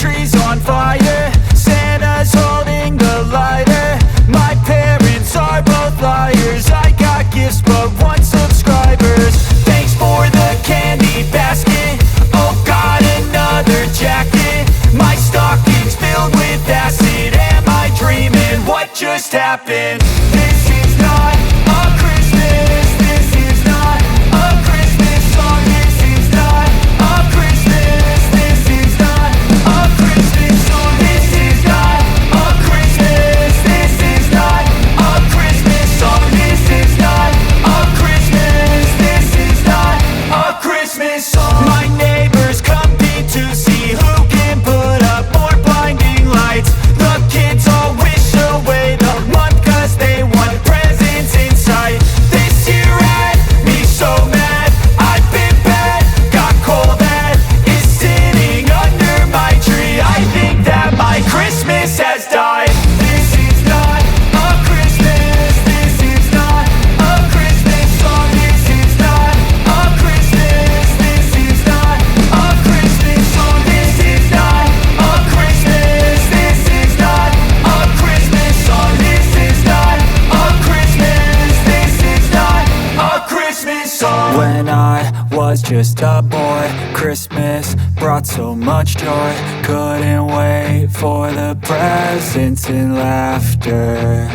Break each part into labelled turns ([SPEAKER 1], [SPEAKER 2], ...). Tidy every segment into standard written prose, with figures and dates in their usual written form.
[SPEAKER 1] tree's on fire, Santa's holding the lighter. My parents are both liars, I got gifts but 1 subscribers. Thanks for the candy basket, oh god, another jacket. My stocking's filled with acid, am I dreaming? What just happened? This is not a Christmas, this is not a Christmas song. This is not a Christmas, this is not a Christmas song. This is not a Christmas, this is not a Christmas song. This is not a Christmas, this is not a Christmas song. My neighbors compete to see who can put up more blinding lights. The kids all wish away the month cause they want presents in sight. This year had me so mad, I've been bad, got coal that is sitting under my tree. I think that my Christmas has died. This is not a Christmas, this is not a Christmas song. This is not a Christmas, this is not a Christmas song. This is not a Christmas, this is not a Christmas song. This is not a Christmas, this is not a Christmas song. When I was just a boy, Christmas brought so much joy. Couldn't wait for the presents and laughter.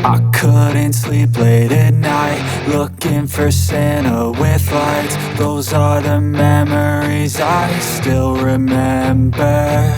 [SPEAKER 1] I couldn't sleep late at night, looking for Santa with lights. Those are the memories I still remember.